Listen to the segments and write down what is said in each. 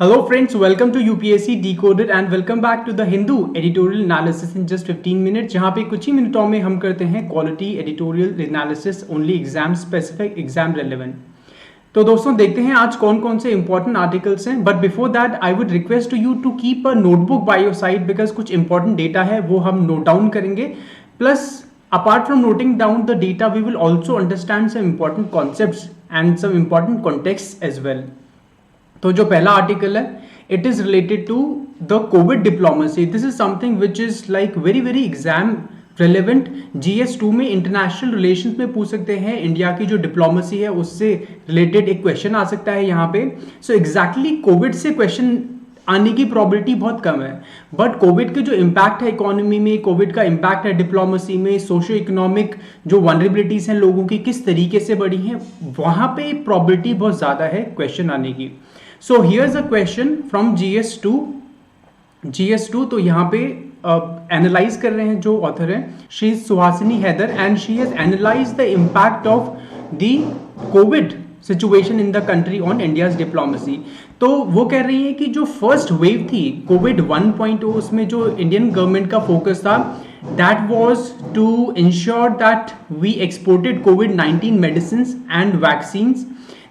Hello friends, welcome to UPSC Decoded and welcome back to the Hindu editorial analysis in just 15 minutes जहाँ पे कुछ ही मिनटों में हम करते हैं quality editorial analysis only exam specific exam relevant. तो दोस्तों देखते हैं आज कौन कौन से इंपॉर्टेंट आर्टिकल्स हैं, but before that I would request to you to keep a notebook by your side because कुछ इंपॉर्टेंट डेटा है वो हम नोट डाउन करेंगे। Plus apart from noting down the data we will also understand some important concepts and some important contexts as well। तो जो पहला article है it is related to the covid diplomacy. This is something which is like very very exam relevant. GS2 में international relations में पूछ सकते हैं, India की जो डिप्लोमेसी है उससे रिलेटेड एक क्वेश्चन आ सकता है यहाँ पे। सो एग्जैक्टली कोविड से क्वेश्चन आने की प्रोबेबिलिटी बहुत कम है, बट कोविड के जो इम्पैक्ट है इकोनॉमी में, कोविड का इम्पैक्ट है डिप्लोमेसी में, सोशियो इकोनॉमिक जो वनरेबिलिटीज हैं लोगों की किस तरीके से बढ़ी हैं, वहाँ पे प्रोबेबिलिटी बहुत ज़्यादा है क्वेश्चन आने की। So here's a question from GS2 तो यहाँ पे एनालाइज कर रहे हैं जो ऑथर है, she is Suhasini Haidar and she has analyse the impact of the covid situation in the country on India's diplomacy. तो वो कह रही है कि जो फर्स्ट वेव थी कोविड 1.0 उसमें जो इंडियन गवर्नमेंट का फोकस था that was to ensure that we exported कोविड-19 medicine and vaccines.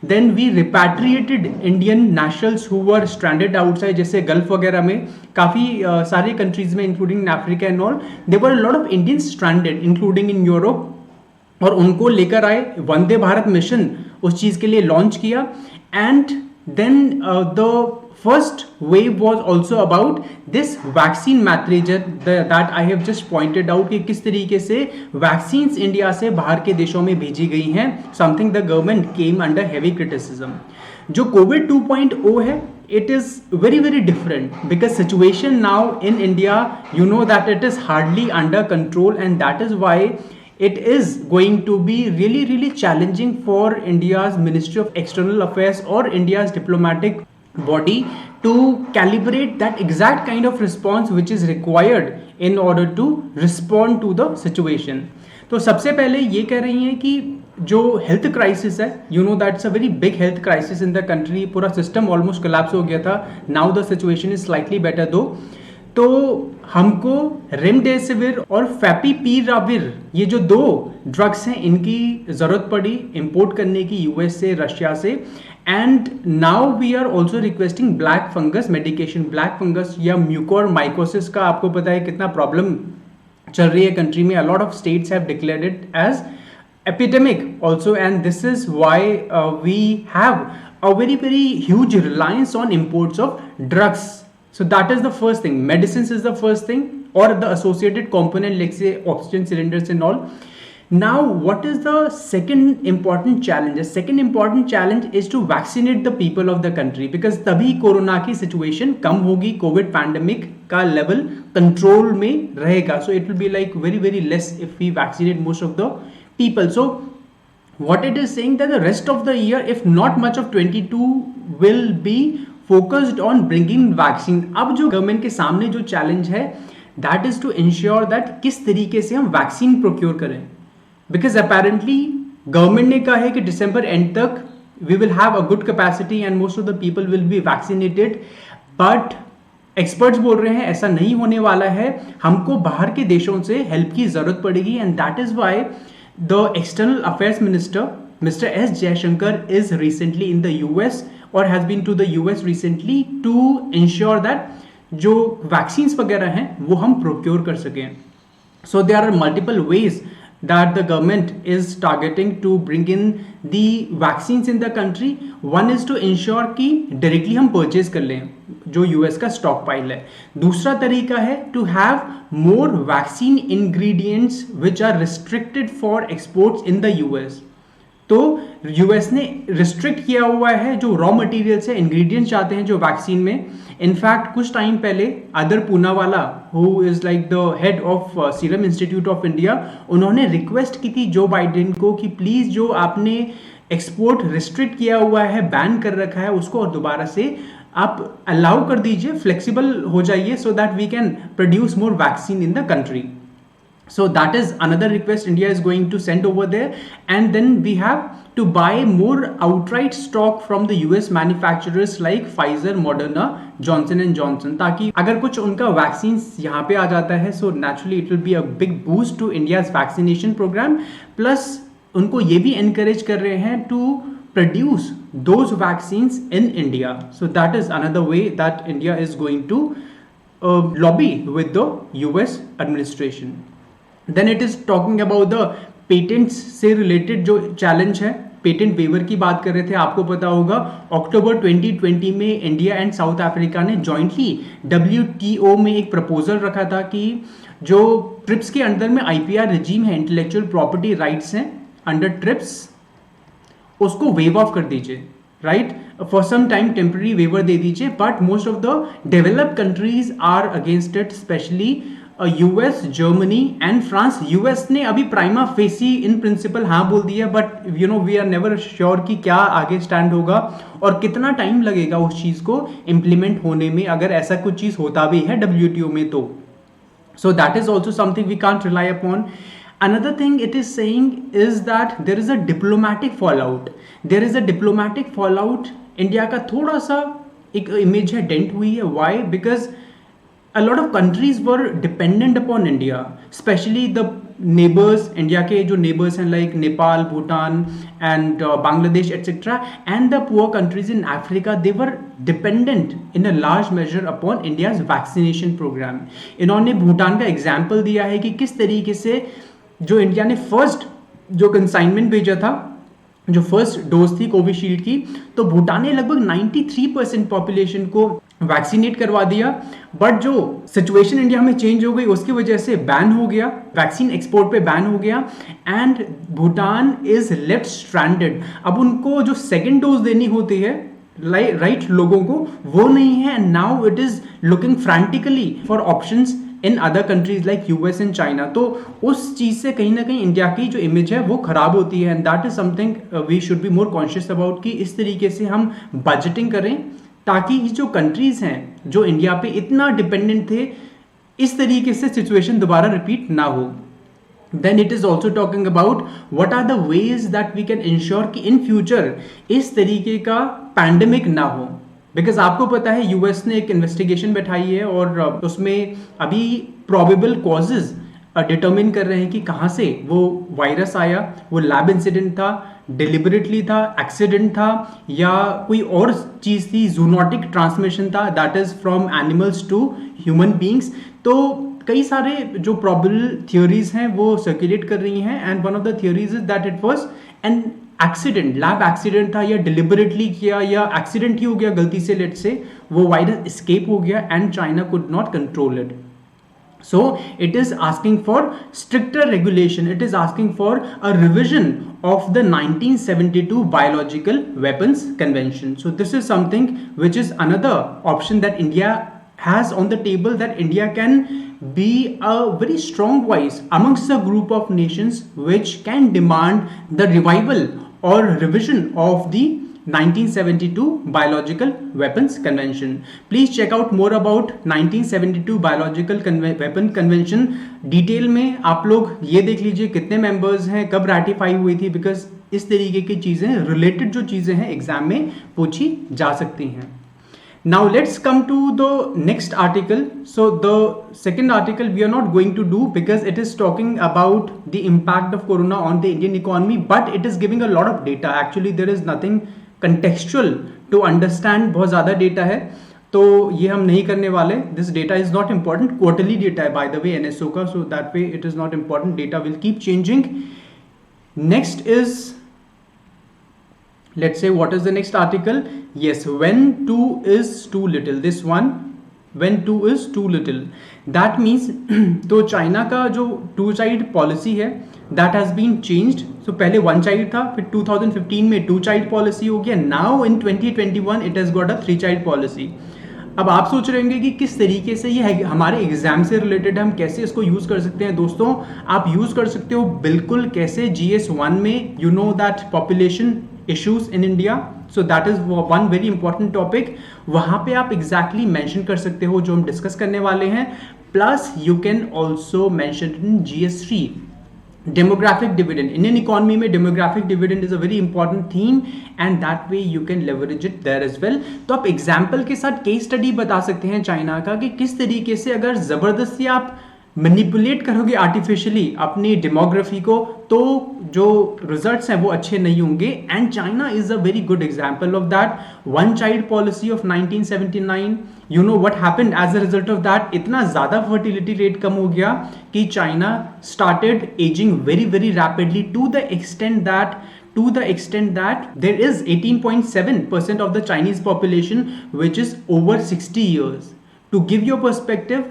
Then we repatriated Indian nationals who were stranded outside, जैसे गल्फ वगैरह में काफ़ी सारे कंट्रीज में including Africa and all there were a lot of Indians stranded including in Europe, और उनको लेकर आए। वंदे भारत मिशन उस चीज़ के लिए लॉन्च किया। And then the first wave was also about this vaccine मैथरेजर that I have just pointed out कि किस तरीके से वैक्सीन्स इंडिया से बाहर के देशों में भेजी गई हैं, something the government came under heavy criticism. जो कोविड 2.0 है it is very very different because situation now in India, you know that it is hardly under control, and that is why it is going to be really really challenging for India's Ministry of External Affairs or India's diplomatic body to calibrate that exact kind of response which is required in order to respond to the situation। तो सबसे पहले ये कह रही हैं कि जो health crisis है, you know that's a very big health crisis in the country, पूरा सिस्टम ऑलमोस्ट कोलैप्स हो गया था। Now the situation is slightly better दो। तो हमको रेमडेसिविर और फैपिपीराविर ये जो दो ड्रग्स हैं इनकी ज़रूरत पड़ी इंपोर्ट करने की यूएस से, रशिया से। And now we are also requesting black fungus medication. Black fungus या म्यूकोर माइकोसिस का आपको पता है कितना प्रॉब्लम चल रही है कंट्री में। A lot of states have declared it as epidemic also, and this is why we have a very very huge reliance on imports of drugs. So that is the first thing. Medicines is the first thing, or the associated component like say oxygen cylinders and all. Now what is the second important challenge? The second important challenge is to vaccinate the people of the country, because तभी corona की situation कम होगी, Covid pandemic का level control में रहेगा। So it will be like very very less if we vaccinate most of the people. So what it is saying that the rest of the year, if not much of 22, will be focused on bringing vaccine। अब जो government के सामने जो challenge है that is to ensure that किस तरीके से हम वैक्सीन प्रोक्योर करें, because apparently गवर्नमेंट ने कहा है कि दिसंबर एंड तक we will have a good capacity and most of the people will be vaccinated, but experts बोल रहे हैं ऐसा नहीं होने वाला है, हमको बाहर के देशों से हेल्प की जरूरत पड़ेगी। And that is why the External Affairs Minister, Mr. S. Jaishankar, is recently in the US or has been to the US recently to ensure that जो vaccines वगैरह हैं वो हम procure कर सकें। So there are multiple ways that the government is targeting to bring in the vaccines in the country. One is to ensure कि directly हम purchase कर लें जो US का stock pile है। दूसरा तरीका है to have more vaccine ingredients which are restricted for exports in the US। तो यूएस ने रिस्ट्रिक्ट किया हुआ है जो रॉ मटेरियल्स है, इंग्रेडिएंट्स आते हैं जो वैक्सीन में। इनफैक्ट कुछ टाइम पहले other Poonawalla who is like the head of serum institute of India, उन्होंने रिक्वेस्ट की थी जो बाइडेन को कि प्लीज जो आपने एक्सपोर्ट रिस्ट्रिक्ट किया हुआ है, बैन कर रखा है, उसको और दोबारा से आप अलाउ कर दीजिए, फ्लेक्सिबल हो जाइए, so that we can produce more vaccine in the country. So that is another request India is going to send over there. And then we have to buy more outright stock from the US manufacturers like Pfizer, Moderna, Johnson and Johnson, ताकि अगर कुछ उनका vaccine यहाँ पे आ जाता है, so naturally it will be a big boost to India's vaccination program. Plus उनको ये भी encourage कर रहे हैं to produce those vaccines in India. So that is another way that India is going to lobby with the US administration. Then it is talking about the patents से related जो challenge है, patent waiver की बात कर रहे थे. आपको पता होगा अक्टूबर 2020 में इंडिया एंड साउथ अफ्रीका ने जॉइंटली WTO में एक प्रपोजल रखा था कि जो ट्रिप्स के अंदर में IPR रिजीम है, इंटेलेक्चुअल प्रॉपर्टी राइट्स हैं अंडर ट्रिप्स, उसको वेव ऑफ कर दीजिए, right, for some time temporary waiver दे दीजिए. But most of the developed countries are against it, specially US, Germany and France. US ने अभी प्राइमा फेसी इन प्रिंसिपल हाँ बोल दिया, but you know we are never sure कि क्या आगे स्टैंड होगा और कितना टाइम लगेगा उस चीज़ को इम्प्लीमेंट होने में, अगर ऐसा कुछ चीज़ होता भी है WTO में तो. So that is also something we can't rely upon. Another thing it is saying is that there is a diplomatic fallout. There is a diplomatic fallout. India का थोड़ा सा एक इमेज है डेंट हुई है. Why? Because a lot of countries were dependent upon India, especially the neighbors. India के जो neighbors हैं like Nepal, Bhutan and Bangladesh etc. and the poor countries in Africa, they were dependent in a large measure upon India's vaccination program. इन्होंने भूटान का example दिया है कि किस तरीके से जो इंडिया ने फर्स्ट जो कंसाइनमेंट भेजा था, जो फर्स्ट डोज थी कोविशील्ड की, तो भूटान ने लगभग 93% पॉपुलेशन को वैक्सीनेट करवा दिया. बट जो सिचुएशन इंडिया में चेंज हो गई उसकी वजह से बैन हो गया, वैक्सीन एक्सपोर्ट पे बैन हो गया and Bhutan is left stranded. अब उनको जो सेकेंड डोज देनी होती है राइट लोगों को, वो नहीं है. And now it is looking frantically for options in other countries like US and China. तो उस चीज़ से कहीं ना कहीं इंडिया की जो इमेज है वो खराब होती है. And that is something we should be more conscious about कि इस तरीके से हम बजटिंग करें ताकि जो कंट्रीज हैं जो इंडिया पे इतना डिपेंडेंट थे, इस तरीके से सिचुएशन दोबारा रिपीट ना हो. Then it is also talking about what are the ways that we can ensure कि in future इस तरीके का पैंडेमिक ना हो. बिकॉज आपको पता है US ने एक इन्वेस्टिगेशन बैठाई है और उसमें अभी प्रोबेबल कॉजेज डिटर्मिन कर रहे हैं कि कहाँ से वो वायरस आया, वो लैब इंसिडेंट था, डिलिबरेटली था, एक्सीडेंट था या कोई और चीज़ थी, जूनोटिक ट्रांसमिशन था, that is from animals to human beings. तो कई सारे जो प्रॉबेबल थियोरीज हैं वो सर्कुलेट कर रही हैं and one of the theories is that it was an accident, lab accident था या डिलिबरेटली किया या एक्सीडेंट ही हो गया गलती से, लेट से वो वायरस एस्केप हो गया and China could not control it. So it is asking for stricter regulation. It is asking for a revision of the 1972 Biological Weapons Convention. So this is something which is another option that India has on the table, that India can be a very strong voice amongst a group of nations which can demand the revival or revision of the 1972 Biological Weapons Convention. Please check out more about 1972 Biological Weapon Convention. Detail में आप लोग ये देख लीजिए कितने members हैं, कब ratify हुई थी, बिकॉज इस तरीके की चीज़ें रिलेटेड जो चीज़ें हैं एग्जाम में पूछी जा सकती हैं. Now let's come to the next article. So the second article we are not going to do because it is talking about the impact of corona on the Indian economy, but it is giving a lot of data. Actually there is nothing contextual to understand, बहुत ज़्यादा data है तो ये हम नहीं करने वाले. This data is not important, quarterly data है बाय द वे NSO का, so that way it is not important. Data will keep changing. Next is, let's say, what is the next article? Yes, when 2 is too little. This one, when 2 is too little, that means तो China का जो 2 child policy है that has been changed. So पहले 1 child था, फिर 2015 में 2 child policy हो गया. Now in 2021 it has got a 3 child policy. अब आप सोच रहे होंगे कि किस तरीके से ये हमारे एग्जाम से रिलेटेड है, हम कैसे इसको यूज़ कर सकते हैं. दोस्तों आप यूज़ कर सकते हो बिल्कुल कैसे, GS1 में you know that population issues in India, so that is one very important topic. वहाँ पे आप एग्जैक्टली मेंशन कर सकते हो जो हम डिस्कस करने वाले हैं. Plus, you can also mention it in GS3. Demographic dividend. Indian economy में demographic dividend is a very important theme and that way you can leverage it there as well. तो आप example के साथ case study बता सकते हैं China का कि किस तरीके से अगर ज़बरदस्ती आप मैनिपुलेट करोगे आर्टिफिशियली अपनी डेमोग्राफी को तो जो रिजल्ट्स हैं वो अच्छे नहीं होंगे. And China is a very good example of that. One child policy of 1979, you know what happened as a result of that. इतना ज़्यादा फर्टिलिटी रेट कम हो गया कि China started ageing very very rapidly to the extent that there is 18.7% of the Chinese population which is over 60 years. To give you a perspective,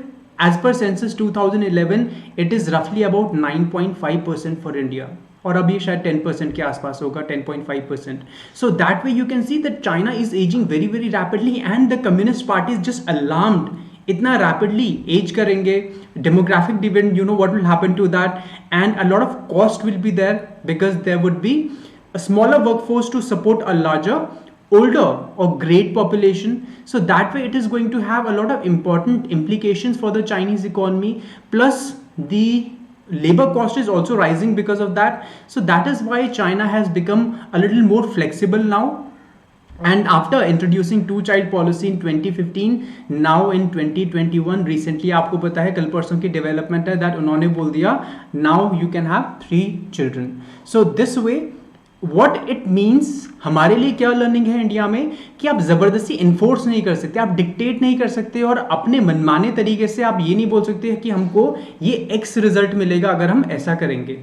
as per census 2011, it is roughly about 9.5% for India. और अभी शायद 10% के आसपास होगा, 10.5%. So that way you can see that China is aging very very rapidly and the Communist Party is just alarmed. इतना rapidly age करेंगे, demographic dividend, you know what will happen to that, and a lot of cost will be there because there would be a smaller workforce to support a larger older or great population. So that way it is going to have a lot of important implications for the Chinese economy, plus the labor cost is also rising because of that. So that is why China has become a little more flexible now. And after introducing two child policy in 2015, now in 2021 recently आपको पता है कल परसों की development है that उन्होंने बोल दिया now you can have 3 children. So this way what it means हमारे लिए क्या लर्निंग है इंडिया में कि आप जबरदस्ती इन्फोर्स नहीं कर सकते, आप डिक्टेट नहीं कर सकते और अपने मनमाने तरीके से आप ये नहीं बोल सकते कि हमको ये एक्स रिजल्ट मिलेगा अगर हम ऐसा करेंगे.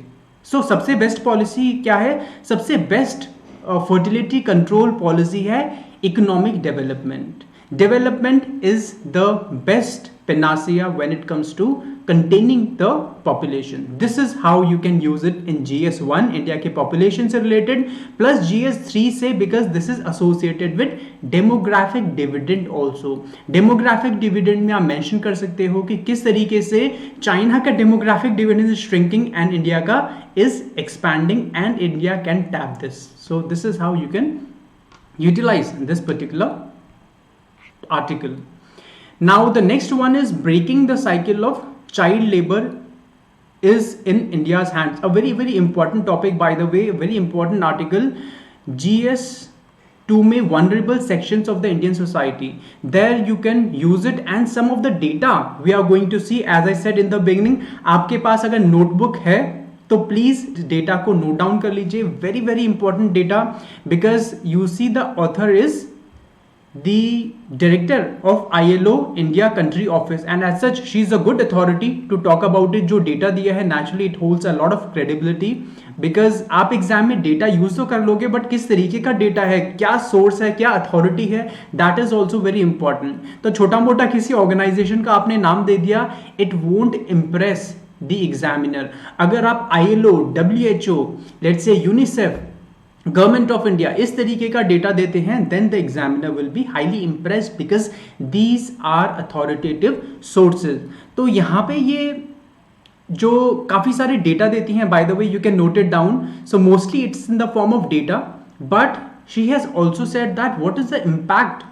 सो सबसे बेस्ट पॉलिसी क्या है? सबसे बेस्ट फर्टिलिटी कंट्रोल पॉलिसी है economic development. Development is the best panacea when it comes to containing the population. This is how you can use it in GS1 India के population से related, plus GS3 से because this is associated with demographic dividend also. Demographic dividend में आप mention कर सकते हो कि किस तरीके से चाइना का demographic dividend is shrinking and India का is expanding and India can tap this. So this is how you can utilize this particular article. Now the next one is breaking the cycle of child labor is in India's hands. A very very important topic, by the way, very important article. GS2 में vulnerable sections of the Indian society. There you can use it and some of the data we are going to see. As I said in the beginning, आपके पास अगर notebook है तो please data को note down कर लीजिए. Very very important data because you see the author is the director of ILO India country office and as such she is a good authority to talk about it. जो data दिया है naturally it holds a lot of credibility because आप exam में data use तो कर लोगे but किस तरीके का डेटा है, क्या सोर्स है, क्या अथॉरिटी है, that is also very important. तो छोटा मोटा किसी ऑर्गेनाइजेशन का आपने नाम दे दिया, it won't impress the examiner. अगर आप ILO, WHO, let's say UNICEF, government of India इस तरीके का डेटा देते हैं then the examiner will be highly impressed because these are authoritative sources. तो यहाँ पे ये जो काफ़ी सारे डेटा देती हैं, by the way you can note it down. So mostly it's in the form of data but she has also said that what is the impact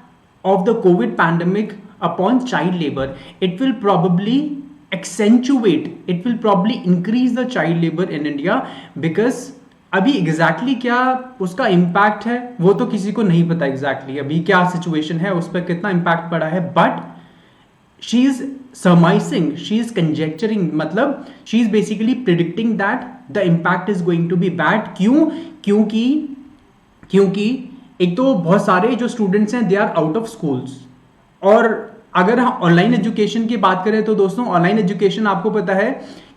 of the Covid pandemic upon child labour. It will probably accentuate, it will probably increase the child labor in India because अभी exactly क्या उसका impact है वो तो किसी को नहीं पता एग्जैक्टली अभी क्या सिचुएशन है, उस पर कितना इम्पैक्ट पड़ा है. But she is surmising, she is conjecturing, मतलब she is basically predicting that the impact is going to be bad. क्यों? क्योंकि एक तो बहुत सारे जो स्टूडेंट्स हैं they are out of schools. और अगर हम ऑनलाइन एजुकेशन की बात करें तो दोस्तों ऑनलाइन एजुकेशन आपको पता है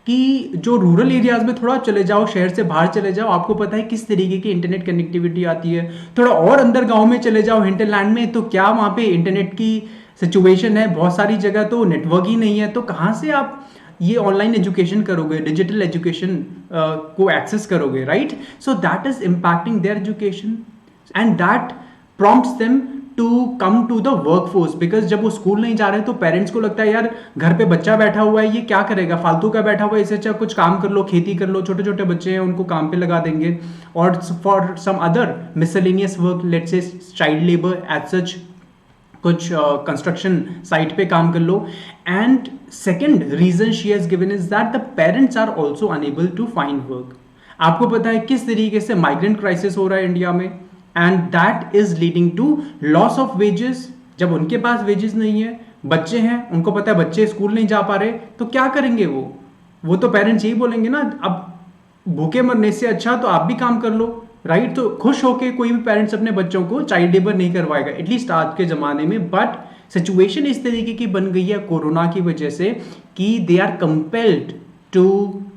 कि जो रूरल एरियाज में थोड़ा चले जाओ, शहर से बाहर चले जाओ, आपको पता है किस तरीके की इंटरनेट कनेक्टिविटी आती है. थोड़ा और अंदर गांव में चले जाओ, हिंटरलैंड में, तो क्या वहाँ पे इंटरनेट की सिचुएशन है, बहुत सारी जगह तो नेटवर्क ही नहीं है. तो कहाँ से आप ये ऑनलाइन एजुकेशन करोगे, डिजिटल एजुकेशन को एक्सेस करोगे, right? So that is impacting their education and that prompts them to come to the workforce because जब वो स्कूल नहीं जा रहे तो पेरेंट्स को लगता है यार घर पे बच्चा बैठा हुआ है, ये क्या करेगा, फालतू का बैठा हुआ है, इससे अच्छा कुछ काम कर लो, खेती कर लो, छोटे छोटे बच्चे हैं उनको काम पे लगा देंगे. और for some other miscellaneous work, let's say child labour as such, कुछ कंस्ट्रक्शन साइट पे काम कर लो. And second reason she has given is that the parents are also unable to find work. आपको पता है किस तरीके से माइग्रेंट क्राइसिस हो रहा है इंडिया में, and that is leading to loss of wages. जब उनके पास वेजेस नहीं है, बच्चे हैं, उनको पता है बच्चे स्कूल नहीं जा पा रहे, तो क्या करेंगे वो तो पेरेंट्स यही बोलेंगे ना, अब भूखे मरने से अच्छा तो आप भी काम कर लो, राइट. तो खुश होके कोई भी पेरेंट्स अपने बच्चों को चाइल्ड लेबर नहीं करवाएगा, एटलीस्ट आज के जमाने में. बट सिचुएशन इस तरीके की बन गई है कोरोना की वजह से कि they are compelled to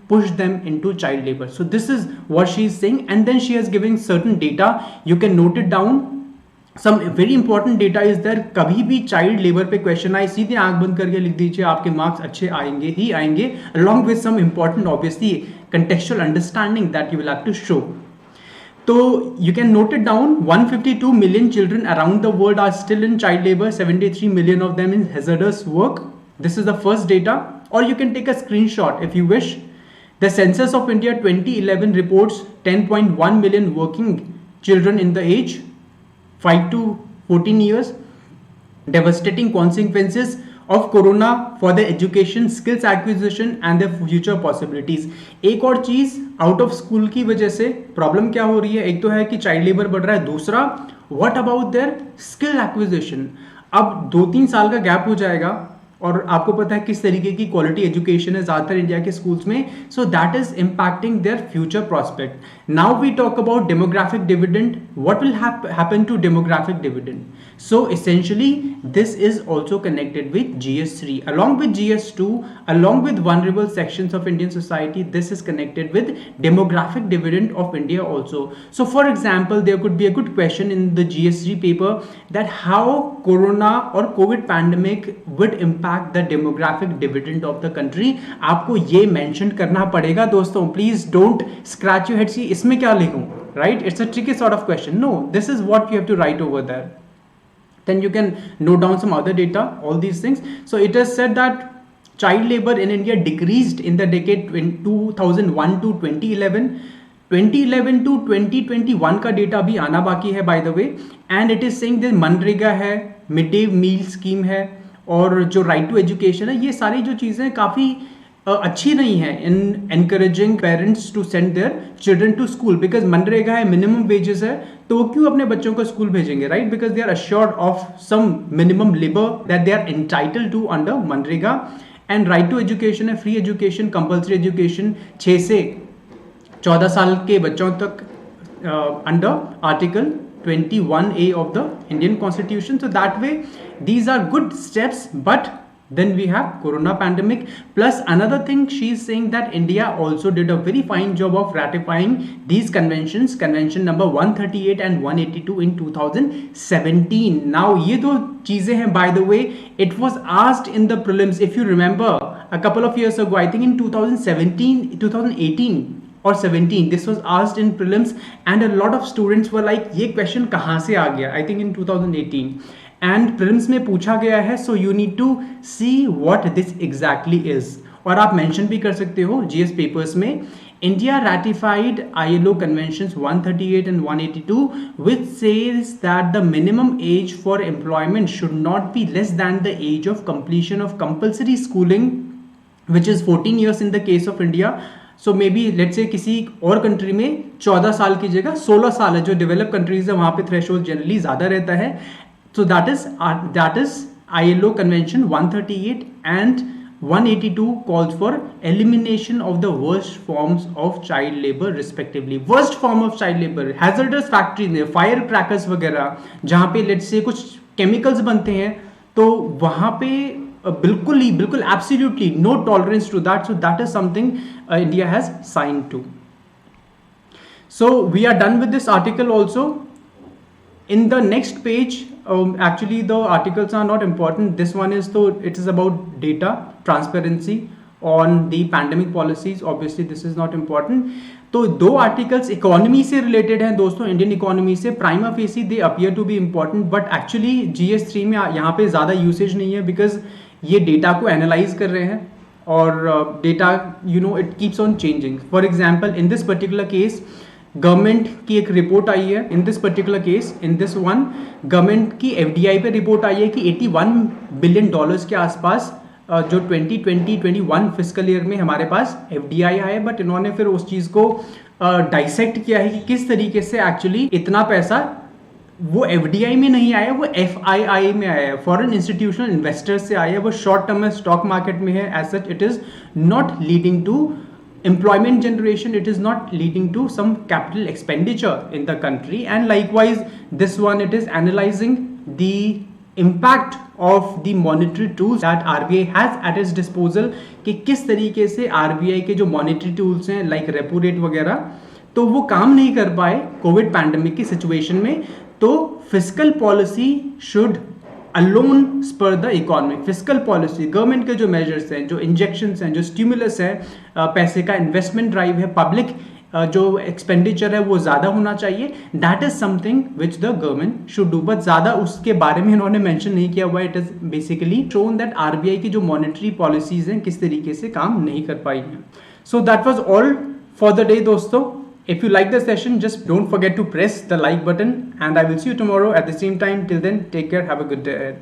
push them into child labor. So this is what she is saying, and then she has given certain data. You can note it down. Some very important data is there. कभी भी child labor पे question आए, सीधे आंख बंद करके लिख दीजिए, आपके मार्क्स अच्छे आएंगे ही आएंगे, along with some important obviously contextual understanding that you will have to show. So you can note it down. 152 million children around the world are still in child labor. 73 million of them in hazardous work. This is the first data, or you can take a screenshot if you wish. The Census of India 2011 reports 10.1 million working children in the age 5 to 14 years. Devastating consequences of corona for their education, skills acquisition and their future possibilities. एक और चीज out of school की वजह से problem क्या हो रही है, एक तो है कि चाइल्ड लेबर बढ़ रहा है, दूसरा what about their skill acquisition. अब 2-3 साल का गैप हो जाएगा और आपको पता है किस तरीके की क्वालिटी एजुकेशन है ज़्यादातर इंडिया के स्कूल्स में. So that is impacting their future prospect. Now we talk about demographic dividend. What will happen to demographic dividend? So essentially this is also connected with GS3 along with GS2 along with vulnerable sections of Indian society. This is connected with demographic dividend of India also. So for example, there could be a good question in the GS3 paper that how corona or COVID pandemic would impact the demographic dividend of the country. आपको ये mention करना पड़ेगा दोस्तों. Please don't scratch your head. See इसमें क्या लिखूं, right? It's a tricky sort of question. No, this is what you have to write over there. Then you can note down some other data, all these things. So it is said that child labor in India decreased in the decade 2001 to 2011. 2011 to 2021 का data भी आना बाकी है by the way. And it is saying that MNREGA है, mid day meal scheme है, और जो right to education है, ये सारी जो चीज़ें काफ़ी अच्छी नहीं है in encouraging parents to send their children to school. Because MNREGA है, मिनिमम वेजेस है, तो वो क्यों अपने बच्चों को स्कूल भेजेंगे, right? Because they are assured of some minimum labour that they are entitled to under मनरेगा. एंड राइट टू एजुकेशन है, फ्री एजुकेशन, कंपल्सरी एजुकेशन 6 से 14 साल के बच्चों तक under article 21A of the Indian Constitution. So that way these are good steps, but then we have corona pandemic. Plus another thing, she is saying that India also did a very fine job of ratifying these conventions, convention number 138 and 182 in 2017. Now ये दो चीजें हैं, by the way, it was asked in the prelims, if you remember a couple of years ago, I think in 2018 or 17, this was asked in prelims and a lot of students were like ये question कहाँ से आ गया, I think in 2018. And prelims में पूछा गया है. So you need to see what this exactly is. और आप मेंशन भी कर सकते हो जीएस पेपर्स में, India ratified ILO conventions 138 and 182 which says that the minimum age for employment should not be less than the age of completion of compulsory schooling, which is 14 years in the case of India. So may be let's say किसी और country में 14 साल की जगह 16 साल है, जो develop countries है वहाँ पे थ्रेशोल्ड जनरली ज़्यादा रहता है. So that is ILO Convention 138 and 182 calls for elimination of the worst forms of child labor respectively. Worst form of child labor, hazardous factories में फायर क्रैकर्स वगैरह, जहाँ पे लेट्स से कुछ केमिकल्स बनते हैं, तो वहाँ पे बिल्कुल absolutely no tolerance to that. So that is something India has signed to. So we are done with this article also. In the next page, actually the articles are not important. This one is, so it is about data transparency on the pandemic policies. Obviously this is not important. तो 2 articles economy से related हैं दोस्तों, Indian economy से. Prima facie they appear to be important, but actually GS3 में यहाँ पे ज़्यादा usage नहीं है, बिकॉज ये डेटा को एनालाइज कर रहे हैं और data it keeps on changing. For example in this particular case government की एक रिपोर्ट आई है in this particular case, in this one government की एफडीआई पे रिपोर्ट आई है कि 81 बिलियन डॉलर्स के आसपास जो 2020-21 फिस्कल ईयर में हमारे पास एफडीआई आए, बट इन्होंने फिर उस चीज़ को डाइसेक्ट किया है कि किस तरीके से एक्चुअली इतना पैसा वो एफडीआई में नहीं आया, वो एफआईआई में आया है, फॉरेन इंस्टीट्यूशनल इन्वेस्टर्स से आया है, वो शॉर्ट टर्म में स्टॉक मार्केट में है. As such it is not leading to employment generation, it is not leading to some capital expenditure in the country. And likewise this one, it is analyzing the impact of the monetary tools that RBI has at its disposal, कि किस तरीके से RBI के जो monetary tools हैं like repo rate वगैरह, तो वो काम नहीं कर पाए कोविड पैंडेमिक की सिचुएशन में. तो fiscal policy should alone spur the economy. Fiscal policy, government के जो मेजर्स हैं, जो इंजेक्शंस हैं, जो स्टिमुलस है, पैसे का इन्वेस्टमेंट ड्राइव है, पब्लिक जो एक्सपेंडिचर है वो ज़्यादा होना चाहिए. That is something which the government should do, but ज़्यादा उसके बारे में इन्होंने मेंशन नहीं किया हुआ. It is basically shown that RBI की जो मॉनेटरी पॉलिसीज हैं किस तरीके से काम नहीं कर पाई हैं. So that was all for the day दोस्तों. If you like the session, just don't forget to press the like button, and I will see you tomorrow at the same time. Till then, take care. Have a good day ahead.